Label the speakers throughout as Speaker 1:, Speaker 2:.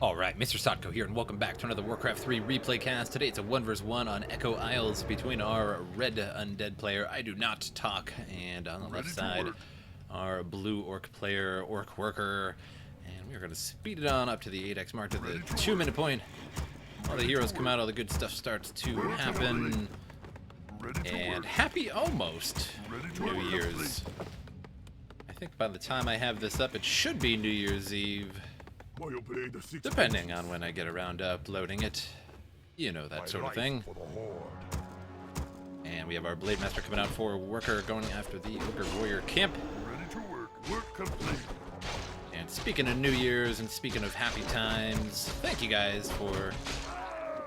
Speaker 1: Alright, MrSotko here, and welcome back to another Warcraft 3 replay cast. Today it's a 1v1 on Echo Isles between our red undead player, Idonottalk, and on the left side, our blue orc player, Orc Worker. And we're going to speed it on up to the 8x mark, to the 2-minute point. All the heroes come out, all the good stuff starts to happen. And happy almost New Year's. I think by the time I have this up, it should be New Year's Eve. Depending on when I get around to uploading it. You know, that sort of thing. And we have our Blade Master coming out for Worker, going after the Ogre Warrior camp.
Speaker 2: Work complete.
Speaker 1: And speaking of New Year's and speaking of happy times, thank you guys for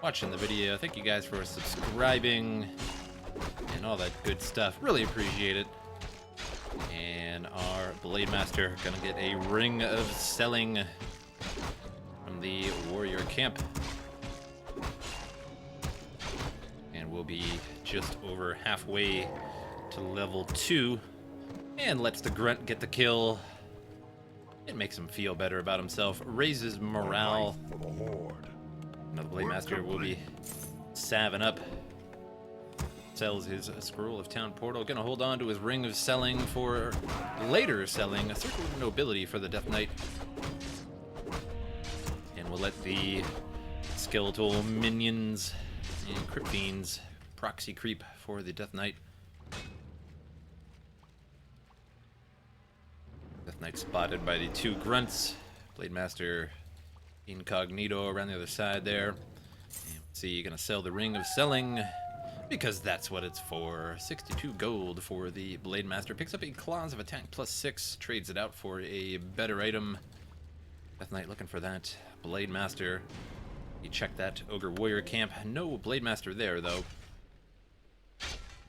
Speaker 1: watching the video. Thank you guys for subscribing and all that good stuff. Really appreciate it. And our Blade Master gonna get a Ring of Selling from the warrior camp, and we'll be just over halfway to level 2, and lets the grunt get the kill. It makes him feel better about himself, raises morale. Now the Blade Master will be salving up, sells his Scroll of Town Portal, gonna hold on to his Ring of Selling for later selling a Circle of Nobility for the Death Knight. We'll let the skeletal minions and Crypt Fiends proxy creep for the Death Knight. Death Knight spotted by the 2 grunts. Blade Master incognito around the other side there. And see, you're gonna sell the Ring of Selling because that's what it's for. 62 gold for the Blade Master. Picks up a Claws of Attack +6, trades it out for a better item. Death Knight looking for that Blade Master. You check that Ogre Warrior camp. No Blade Master there, though.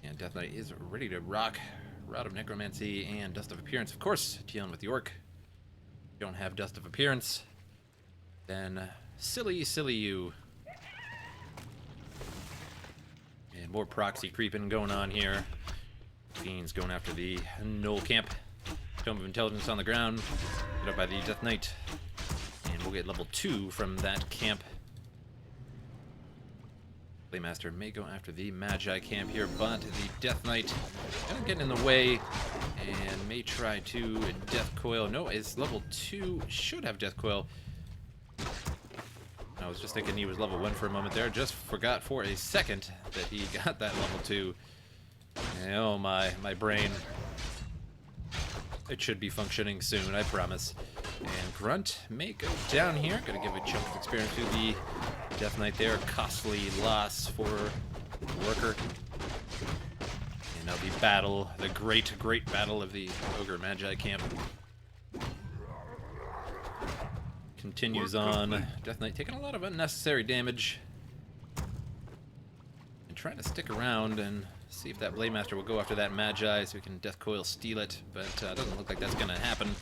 Speaker 1: And Death Knight is ready to rock. Rod of Necromancy and Dust of Appearance. Of course, dealing with the Orc. If you don't have Dust of Appearance, then silly you. And more proxy creeping going on here. Fiends going after the Knoll camp. Tome of Intelligence on the ground. Hit up by the Death Knight. We'll get level 2 from that camp. Blade Master may go after the Magi camp here, but the Death Knight gonna get in the way and may try to Death Coil. No, it's level 2. Should have Death Coil. I was just thinking he was level 1 for a moment there. Just forgot for a second that he got that level 2. And oh my brain. It should be functioning soon, I promise. And Grunt may go down here. Gonna give a chunk of experience to the Death Knight there. Costly loss for Worker. And now the battle, the great battle of the Ogre Magi camp continues on. Death Knight taking a lot of unnecessary damage. And trying to stick around and see if that Blade Master will go after that Magi so we can Death Coil steal it. But doesn't look like that's gonna happen.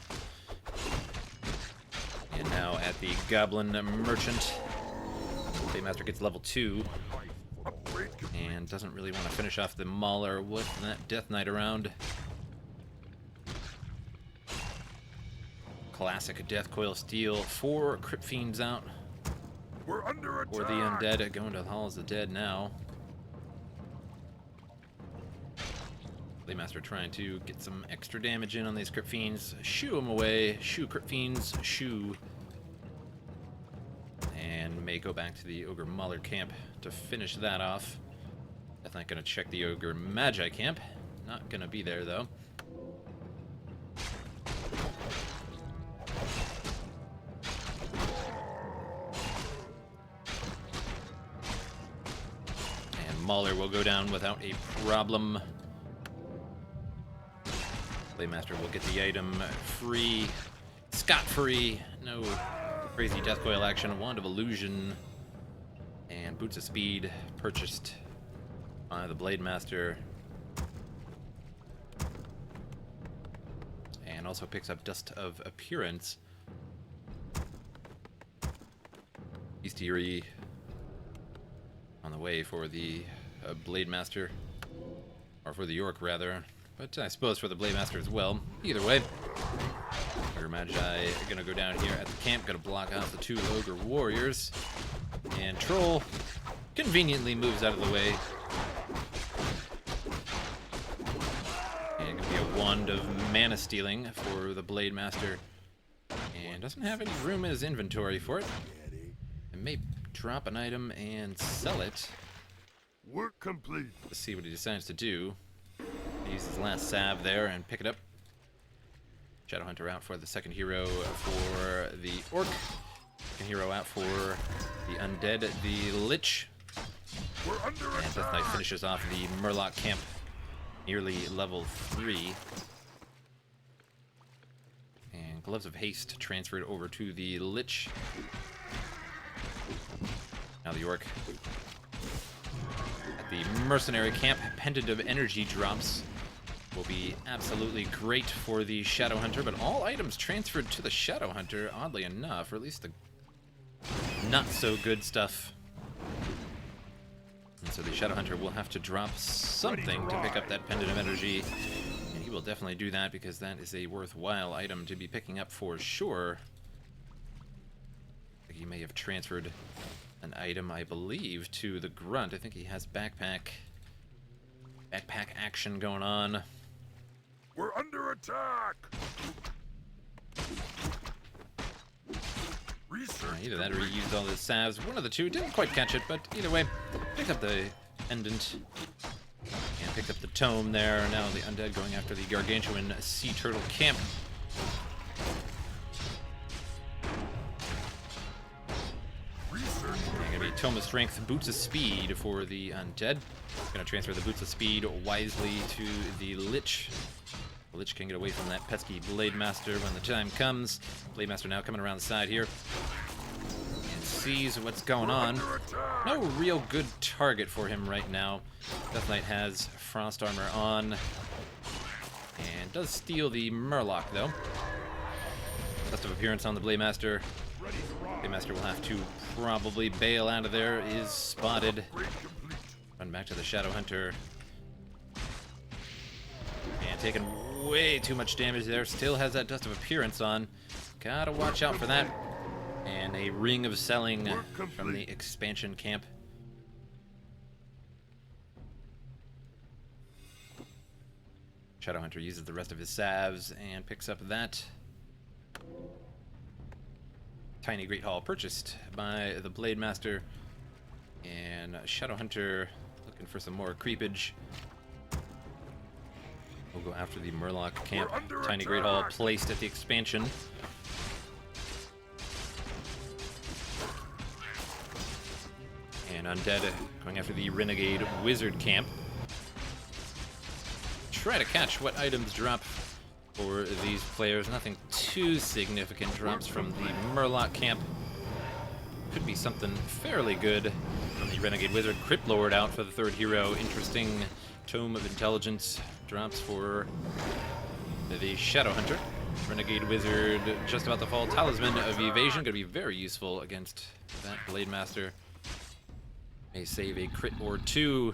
Speaker 1: And now at the Goblin Merchant, Blade Master gets level 2 and doesn't really want to finish off the Mauler with that Death Knight around. Classic Death Coil steal. 4 Crypt Fiends out.
Speaker 2: We're under attack.
Speaker 1: Or the Undead going to the Halls of the Dead now. Blade Master trying to get some extra damage in on these Crypt Fiends. Shoo them away. Shoo Crypt Fiends. Shoo. And may go back to the Ogre Mauler camp to finish that off. Death Knight gonna check the Ogre Magi camp. Not gonna be there though. And Mauler will go down without a problem. Blade Master will get the item free, scot-free, no crazy Death Coil action. Wand of Illusion and Boots of Speed purchased by the Blade Master. And also picks up Dust of Appearance. Bestiary on the way for the Blade Master, or for the York rather. But I suppose for the Blade Master as well. Either way, Ogre Magi are gonna go down here at the camp, gonna block out the two Ogre Warriors. And Troll conveniently moves out of the way. And gonna be a wand of mana stealing for the Blade Master. And doesn't have any room in his inventory for it. And may drop an item and sell it.
Speaker 2: Work complete.
Speaker 1: Let's see what he decides to do. Use his last salve there and pick it up. Shadowhunter out for the second hero for the Orc. Second hero out for the Undead, the Lich.
Speaker 2: We're under
Speaker 1: And Death
Speaker 2: attack.
Speaker 1: Knight finishes off the Murloc camp, nearly level 3. And Gloves of Haste transferred over to the Lich. Now the Orc. At the Mercenary camp, Pendant of Energy drops will be absolutely great for the Shadowhunter, but all items transferred to the Shadowhunter, oddly enough, or at least the not-so-good stuff. And so the Shadowhunter will have to drop something to pick up that Pendant of Energy, and he will definitely do that because that is a worthwhile item to be picking up for sure. I think he may have transferred an item, I believe, to the Grunt. I think he has backpack action going on.
Speaker 2: We're under attack. Research.
Speaker 1: Either that or he used all his salves. One of the two. Didn't quite catch it, but either way, picked up the pendant and picked up the tome there. Now the Undead going after the Gargantuan Sea Turtle camp.
Speaker 2: Research.
Speaker 1: Gonna be Tome of Strength, Boots of Speed for the Undead. Gonna transfer the Boots of Speed wisely to the Lich. The Lich can get away from that pesky Blade Master when the time comes. Blade Master now coming around the side here. And sees what's going on. No real good target for him right now. Death Knight has Frost Armor on. And does steal the Murloc though. Dust of Appearance on the Blade Master. Blade Master will have to probably bail out of there. Is spotted. Run back to the Shadowhunter. And taking way too much damage there. Still has that Dust of Appearance on. Gotta watch out for that. And a Ring of Selling from the expansion camp. Shadowhunter uses the rest of his salves and picks up that tiny Great Hall purchased by the Blade Master. And Shadowhunter looking for some more creepage. We'll go after the Murloc camp. Tiny Great Hall placed at the expansion. And Undead going after the Renegade Wizard camp. Try to catch what items drop for these players. Nothing too significant drops from the Murloc camp. Could be something fairly good from the Renegade Wizard. Crypt Lord out for the third hero. Interesting Tome of Intelligence drops for the Shadowhunter. Renegade Wizard just about to fall. Talisman of Evasion, gonna be very useful against that Blade Master. May save a crit or two.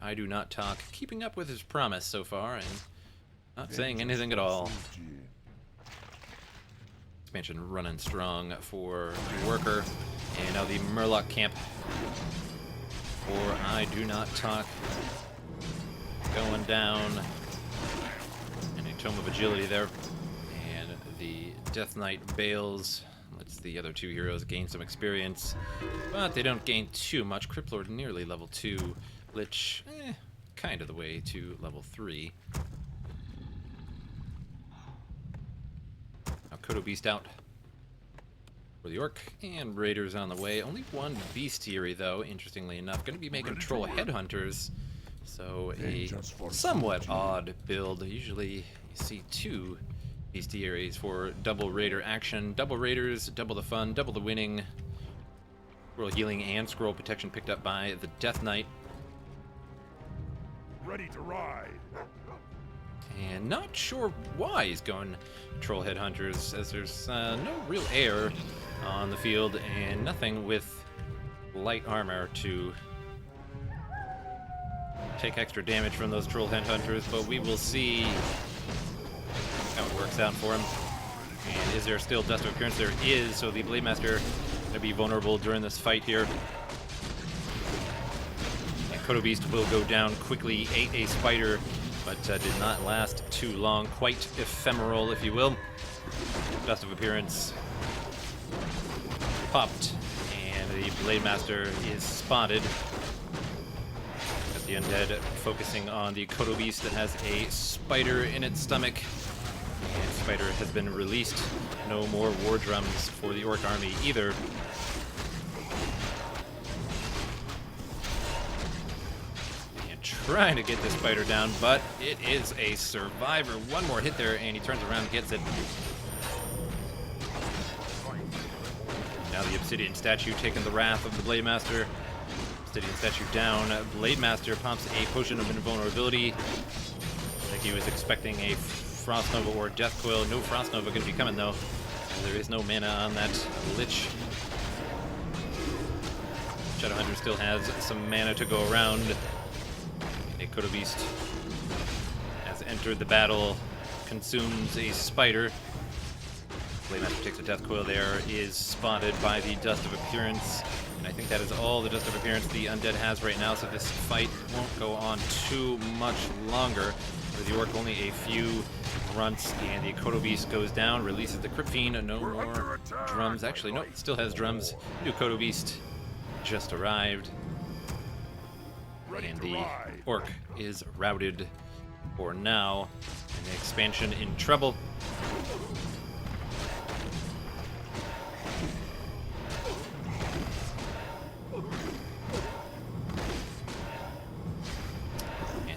Speaker 1: Idonottalk keeping up with his promise so far and not saying anything at all. Expansion running strong for Worker. And now the Murloc camp for Idonottalk going down. And a Tome of Agility there. And the Death Knight bails. Lets the other two heroes gain some experience. But they don't gain too much. Crypt Lord nearly level 2. Lich, kind of the way to level 3. Now Kodo Beast out for the Orc, and Raiders on the way. Only one Bestiary, though, interestingly enough. Going to be making Troll Headhunters, so a somewhat odd build. Usually you see 2 Bestiaries for double Raider action. Double Raiders, double the fun, double the winning. Scroll Healing and Scroll Protection picked up by the Death Knight.
Speaker 2: Ready to ride.
Speaker 1: And not sure why he's going Troll Headhunters, as there's no real air on the field and nothing with light armor to take extra damage from those Troll Headhunters, but we will see How it works out for him. And is there still Dust of Appearance? There is, so the Blade Master going to be vulnerable during this fight here. And Kodo Beast will go down quickly, ate a spider, but did not last too long. Quite ephemeral, if you will. Dust of Appearance popped, and the Blade Master is spotted. Got the undead focusing on the Kodo Beast that has a spider in its stomach. And spider has been released. No more war drums for the Orc army either. And trying to get the spider down, but it is a survivor. One more hit there, and he turns around and gets it. Now the Obsidian Statue taking the wrath of the Blade Master. Obsidian Statue down. Blade Master pumps a potion of invulnerability. I think he was expecting a Frost Nova or Death Coil. No Frost Nova going to be coming though. There is no mana on that Lich. Shadowhunter still has some mana to go around. A Kodo Beast has entered the battle, consumes a spider. Blade Master takes a Death Coil there, is spotted by the Dust of Appearance. And I think that is all the Dust of Appearance the Undead has right now, so this fight won't go on too much longer. For the Orc, only a few grunts, and the Kodo Beast goes down, releases the Crypt Fiend, no more drums. Actually, no, still has drums. New Kodo Beast just arrived. And the Orc is routed for now, and the expansion in trouble.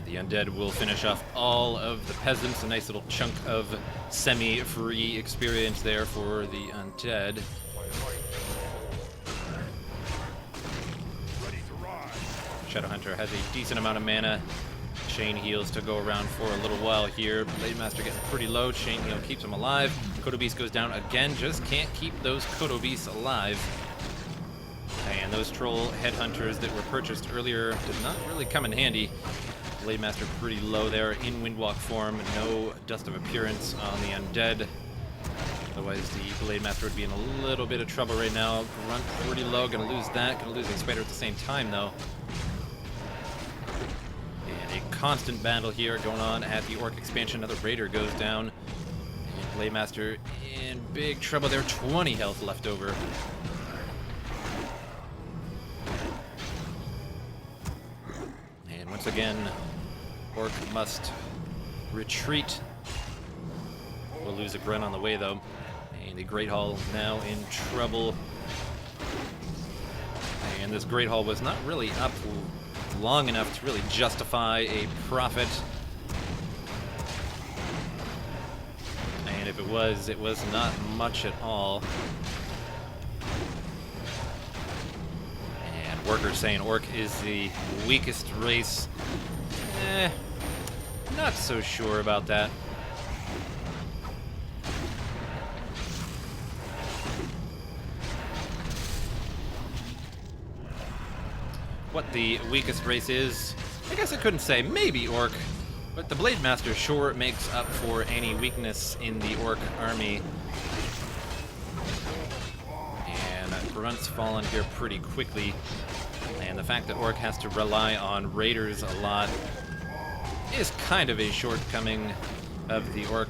Speaker 1: The Undead will finish off all of the Peasants. A nice little chunk of semi-free experience there for the Undead. Shadowhunter has a decent amount of mana. Chain heals to go around for a little while here. Blade Master getting pretty low. Chain heal keeps him alive. Kodo Beast goes down again. Just can't keep those Kodo Beasts alive. And those Troll Headhunters that were purchased earlier did not really come in handy. Blade Master pretty low there in Windwalk form. No Dust of Appearance on the Undead. Otherwise, the Blade Master would be in a little bit of trouble right now. Grunt pretty low. Gonna lose that. Gonna lose the Spider at the same time, though. And a constant battle here going on at the Orc expansion. Another Raider goes down. And Blade Master in big trouble there. 20 health left over. And once again, Orc must retreat. We'll lose a grunt on the way, though. And the Great Hall now in trouble. And this Great Hall was not really up long enough to really justify a profit. And if it was not much at all. And Workers saying Orc is the weakest race. Not so sure about that. What the weakest race is, I guess I couldn't say. Maybe Orc, but the Blade Master sure makes up for any weakness in the Orc army. And grunts fall in here pretty quickly. And the fact that Orc has to rely on Raiders a lot is kind of a shortcoming of the Orc.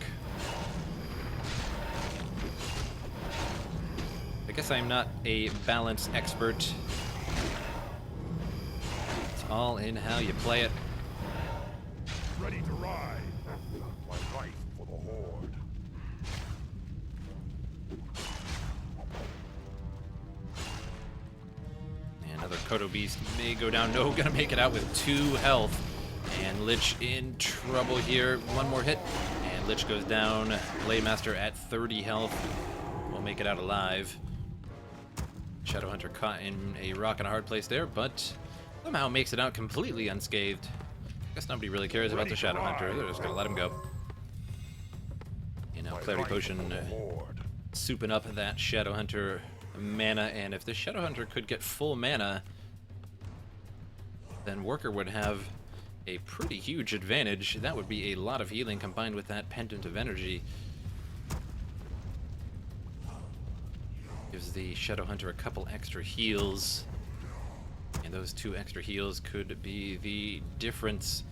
Speaker 1: I guess I'm not a balance expert. It's all in how you play it.
Speaker 2: Ready to ride. My life for the Horde.
Speaker 1: Another Kodo Beast may go down. No, gonna make it out with 2 health. And Lich in trouble here. One more hit, and Lich goes down. Blade Master at 30 health. Will make it out alive. Shadowhunter caught in a rock and a hard place there, but somehow makes it out completely unscathed. Guess nobody really cares about the Shadowhunter. They're just gonna let him go. You know, Clarity Potion souping up that Shadowhunter mana, and if the Shadowhunter could get full mana, then Worker would have a pretty huge advantage. That would be a lot of healing combined with that pendant of energy. Gives the Shadow Hunter a couple extra heals. And those 2 extra heals could be the difference.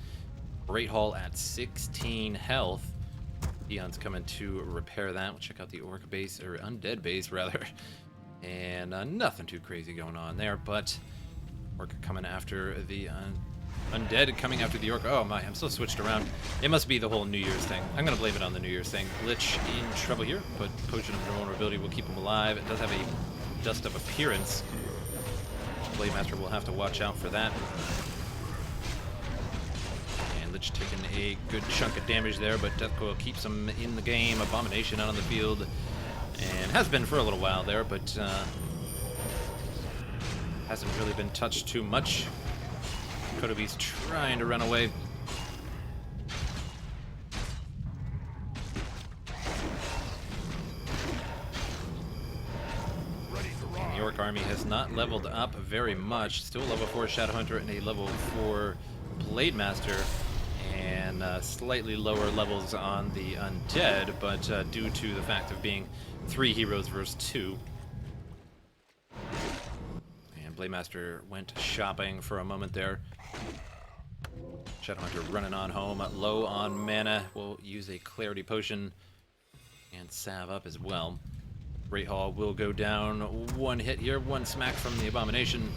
Speaker 1: Great Hall at 16 health. Theon's coming to repair that. We'll check out the Orc base, or Undead base, rather. And nothing too crazy going on there, but Orc coming after the Undead, coming after the Orc. Oh my, I'm so switched around. It must be the whole New Year's thing. I'm going to blame it on the New Year's thing. Lich in trouble here, but Potion of Vulnerability will keep him alive. It does have a Dust of Appearance. Blade Master will have to watch out for that. And Lich taking a good chunk of damage there, but Death Coil keeps him in the game. Abomination out on the field, and has been for a little while there, but hasn't really been touched too much. Kotobi's trying to run away. The Orc army has not leveled up very much. Still level 4 Shadowhunter and a level 4 Blade Master, and slightly lower levels on the Undead, but due to the fact of being 3 heroes versus 2. And Blade Master went shopping for a moment there. Shadowhunter running on home, low on mana. We'll use a Clarity Potion and salve up as well. Great Hall will go down. 1 hit here, 1 smack from the Abomination.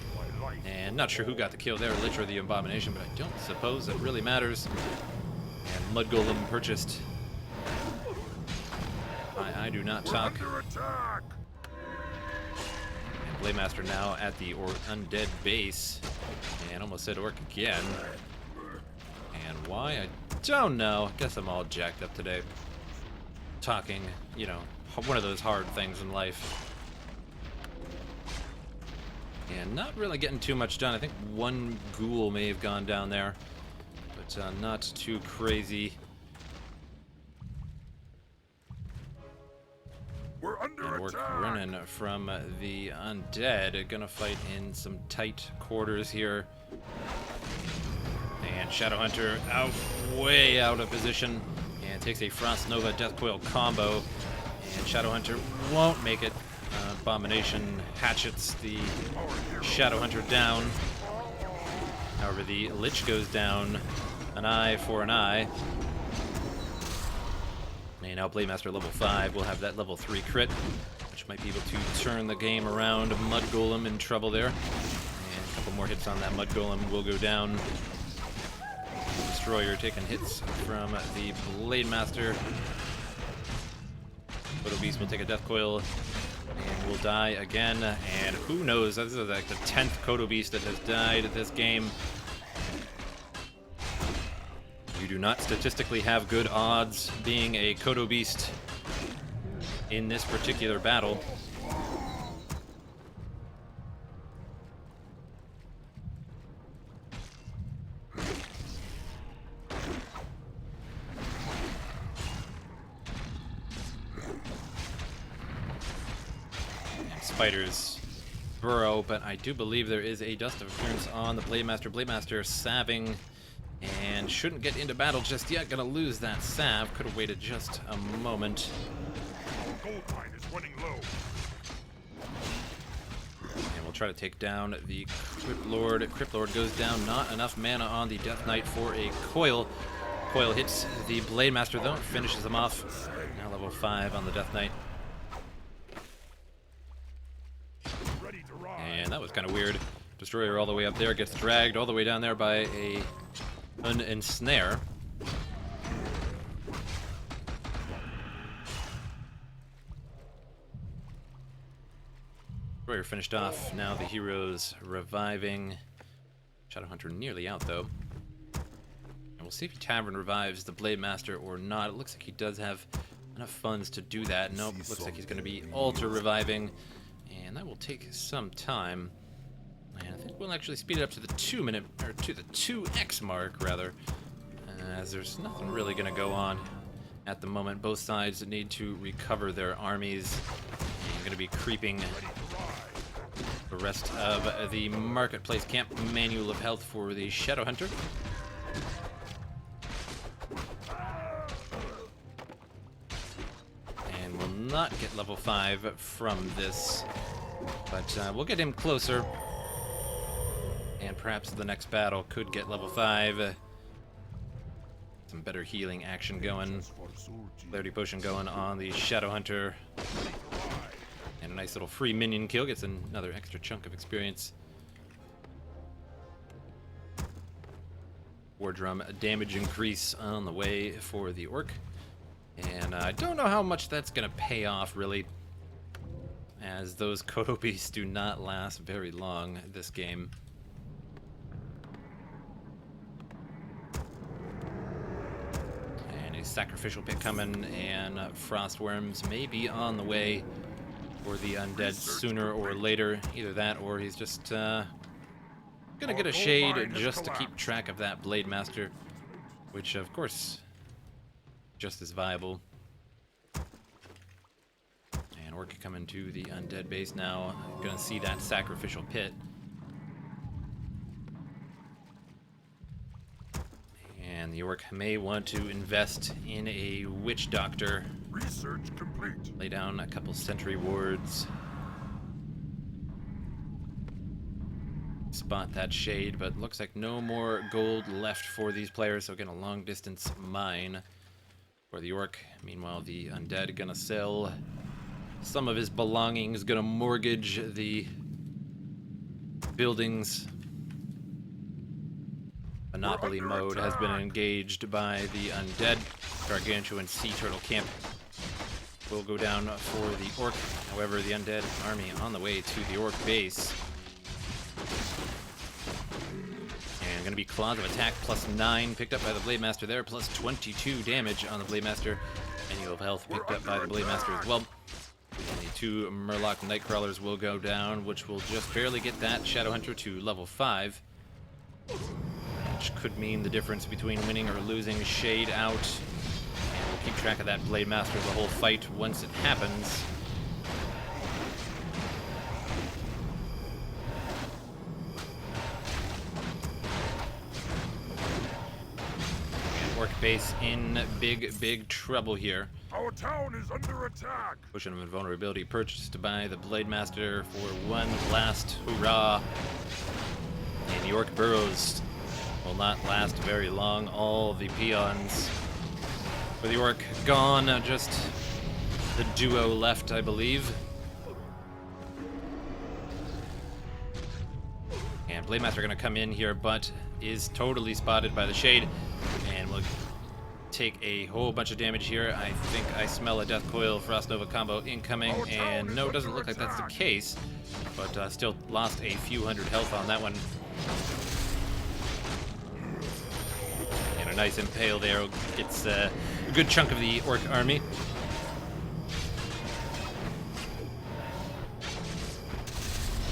Speaker 1: And not sure who got the kill there, Lich or the Abomination, but I don't suppose it really matters. And Mud Golem purchased. I do not talk. And Blade Master now at the Undead base. And almost said Orc again. And why? I don't know. I guess I'm all jacked up today. Talking, you know, one of those hard things in life. And not really getting too much done. I think 1 ghoul may have gone down there, but not too crazy.
Speaker 2: We're under
Speaker 1: And we're
Speaker 2: attack.
Speaker 1: running from the Undead. Gonna fight in some tight quarters here. And Shadowhunter out, way out of position, and takes a Frost Nova Death Coil combo. And Shadowhunter won't make it. Abomination hatchets the Shadowhunter down. However, the Lich goes down. An eye for an eye. And now Blade Master level 5 will have that level 3 crit, which might be able to turn the game around. Mud Golem in trouble there. And a couple more hits on that Mud Golem will go down. Destroyer taking hits from the Blade Master. Photo Beast will take a Death Coil and will die again. And who knows, this is like the 10th Kodo Beast that has died this game. You do not statistically have good odds being a Kodo Beast in this particular battle. Spiders burrow, but I do believe there is a Dust of Appearance on the Blade Master. Blade Master salving and shouldn't get into battle just yet. Gonna lose that salve. Could have waited just a moment.
Speaker 2: Gold mine is running low.
Speaker 1: And we'll try to take down the Crypt Lord. Crypt Lord goes down. Not enough mana on the Death Knight for a coil. Coil hits the Blade Master though, finishes him off. Now level 5 on the Death Knight.
Speaker 2: Ready to ride.
Speaker 1: And that was kind of weird. Destroyer all the way up there, gets dragged all the way down there by an ensnare. Destroyer finished off. Now the heroes reviving. Shadowhunter nearly out though. And we'll see if Tavern revives the Blade Master or not. It looks like he does have enough funds to do that. Nope, looks like he's going to be alter reviving. And that will take some time. And I think we'll actually speed it up to the 2-minute, or to the 2x mark, rather. As there's nothing really going to go on at the moment. Both sides need to recover their armies. And going to be creeping the rest of the Marketplace Camp. Manual of Health for the Shadowhunter. not get level 5 from this, but we'll get him closer. And perhaps the next battle could get level 5. Some better healing action going. Clarity Potion going on the Shadow Hunter. And a nice little free minion kill. Gets another extra chunk of experience. War Drum damage increase on the way for the Orc. And I don't know how much that's going to pay off, really. As those Kodo Beasts do not last very long this game. Sacrificial pit coming, and frost worms may be on the way for the undead sooner or later. Either that, or he's just gonna get a shade just to keep track of that Blade Master, which of course just as viable. And we're coming to the undead base now. Gonna see that sacrificial pit. And the Orc may want to invest in a Witch Doctor.
Speaker 2: Research complete.
Speaker 1: Lay down a couple sentry wards. Spot that shade, but looks like no more gold left for these players, so again, a long distance mine for the Orc. Meanwhile, the Undead gonna sell some of his belongings, gonna mortgage the buildings. Monopoly mode has been engaged by the Undead. Gargantuan Sea Turtle Camp will go down for the Orc. However, the Undead army on the way to the Orc base. And going to be Claws of Attack plus 9 picked up by the Blade Master there, plus 22 damage on the Blade Master. Annual Health picked up by the Blade Master as well. And the 2 Murloc Nightcrawlers will go down, which will just barely get that Shadow Hunter to level 5. Which could mean the difference between winning or losing shade out. And we'll keep track of that Blade Master the whole fight once it happens. And Orc base in big trouble here.
Speaker 2: Our town is under attack.
Speaker 1: Potion of Invulnerability purchased by the Blade Master for one last hurrah. And the Orc burrows will not last very long. All the peons for the Orc gone. Just the duo left, I believe. And Blade Master gonna come in here, but is totally spotted by the shade, and will take a whole bunch of damage here. I think I smell a Death Coil Frost Nova combo incoming, and no, it doesn't look like that's the case, but still lost a few hundred health on that one. A nice impale there gets a good chunk of the Orc army.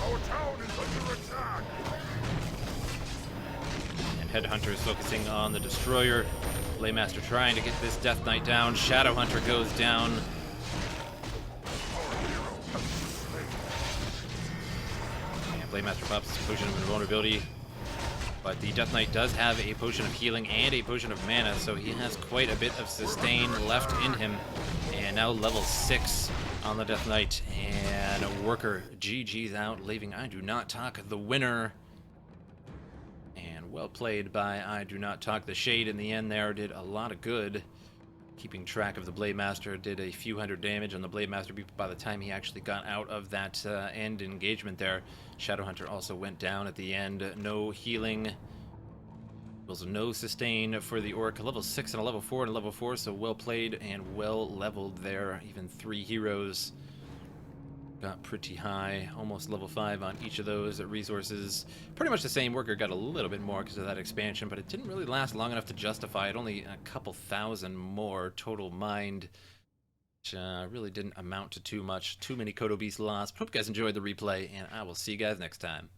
Speaker 2: Our town is under attack.
Speaker 1: And Headhunter is focusing on the Destroyer. Blade Master trying to get this Death Knight down. Shadow Hunter goes down. And Blade Master pops his Potion of Invulnerability. But the Death Knight does have a Potion of Healing and a Potion of Mana, so he has quite a bit of sustain left in him. And now level 6 on the Death Knight. And Worker GG's out, leaving Idonottalk the winner. And well played by Idonottalk. The Shade in the end there did a lot of good. Keeping track of the Blade Master, did a few hundred damage on the Blade Master by the time he actually got out of that end engagement there. Shadow Hunter also went down at the end. No healing. Was no sustain for the Orc. Level 6 and a level 4 and a level 4, so well played and well leveled there. Even 3 heroes got pretty high, almost level 5 on each of those resources. Pretty much the same. Worker got a little bit more because of that expansion, but it didn't really last long enough to justify it. Only a couple thousand more total mined, which really didn't amount to too much. Too many Kodo Beasts lost. Hope you guys enjoyed the replay, and I will see you guys next time.